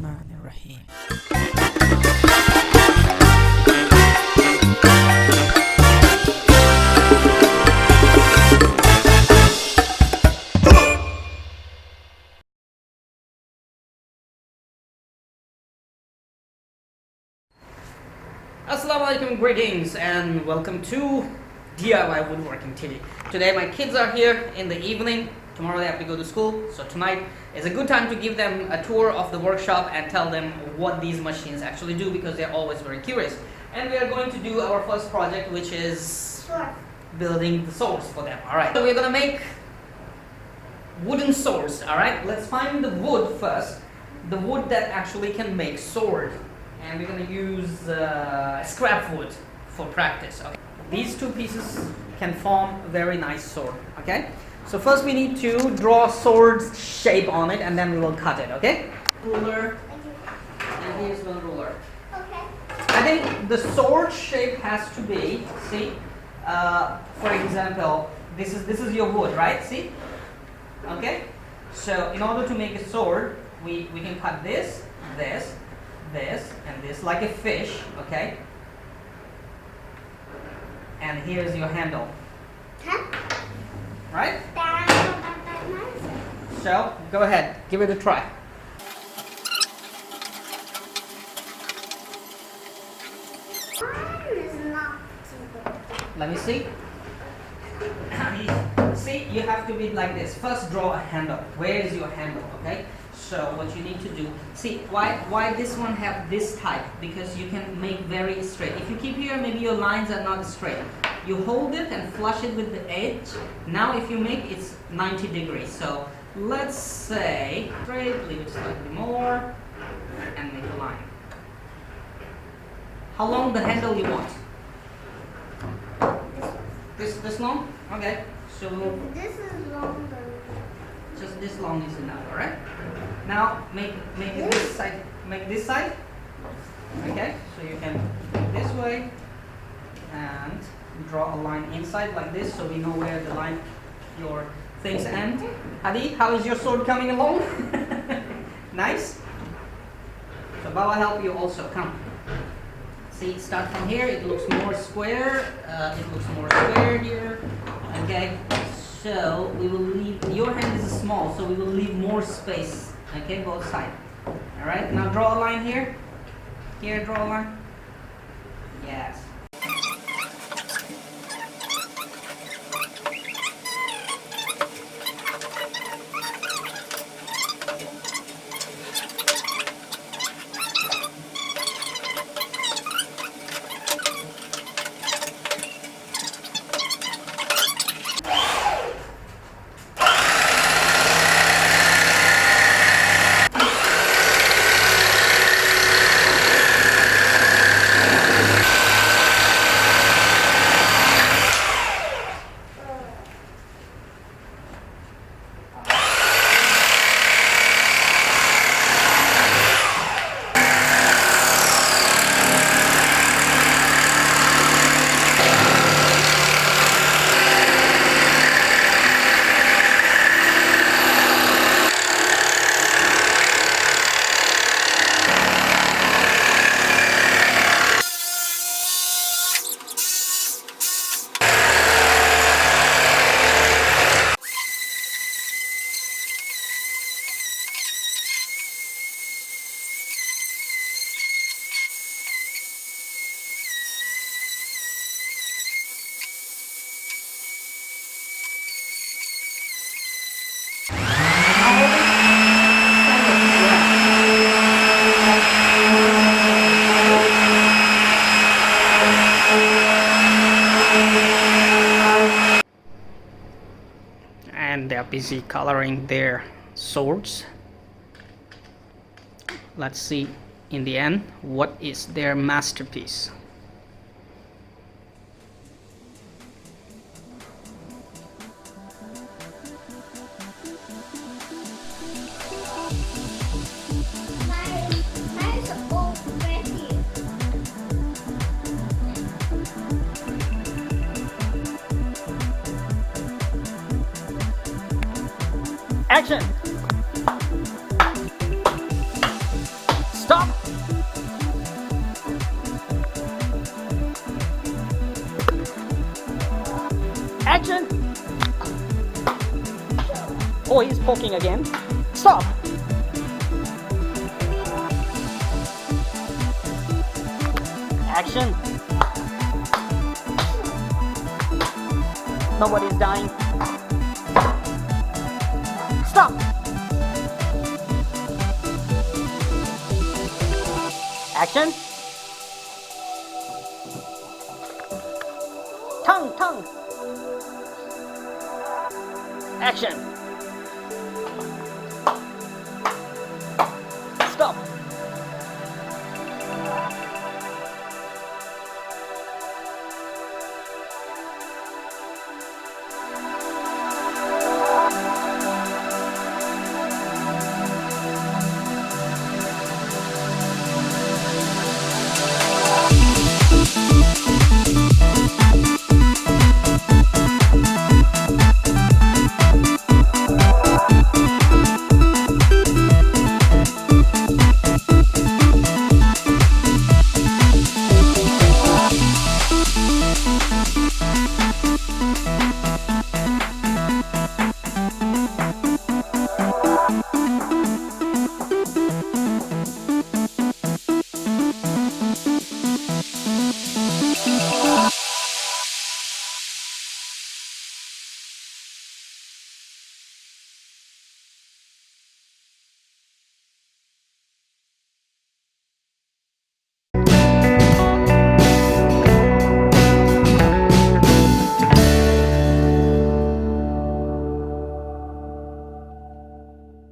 Bismillahirrahmanirrahim. Assalamu alaikum, greetings and welcome to DIY Woodworking TV. Today my kids are here in the evening. Tomorrow they have to go to school, so tonight is a good time to give them a tour of the workshop and tell them what these machines actually do, because they're always very curious. And we are going to do our first project, which is building the swords for them. Alright, so we're gonna make wooden swords. Alright, let's find the wood first, the wood that actually can make sword. And we're going to use scrap wood for practice. Okay? These two pieces can form a very nice sword. Okay, so first we need to draw sword's shape on it, and then we will cut it. Okay, ruler, and here's one ruler. Okay. I think the sword shape has to be, see, for example, this is your wood, right? See, okay. So in order to make a sword, we can cut this, this, and this like a fish, okay? And here's your handle. Right? So, go ahead, give it a try. Let me see. See, you have to be like this. First draw a handle. Where is your handle, okay? So what you need to do, see why this one have this type, because you can make very straight. If you keep here, maybe your lines are not straight. You hold it and flush it with the edge. Now if you make it's 90 degrees. So let's say straight, leave it slightly more, and make a line. How long the handle you want? This long? Okay. So this is longer. Just this long is enough, alright? Now make it this side. Make this side. Okay, so you can make this way and draw a line inside like this, so we know where the line your things end. Hadi, how is your sword coming along? Nice. So Baba help you also. Come. See, start from here. It looks more square. It looks more square here. Okay. So we will leave, your hand is small, so we will leave more space, okay, both sides. Alright, now draw a line here. Here, draw a line. Yes. And they're busy coloring their swords. Let's see in the end what is their masterpiece. Action! poking again. Stop. Action. Nobody's dying. Stop. Action. Tongue. Action.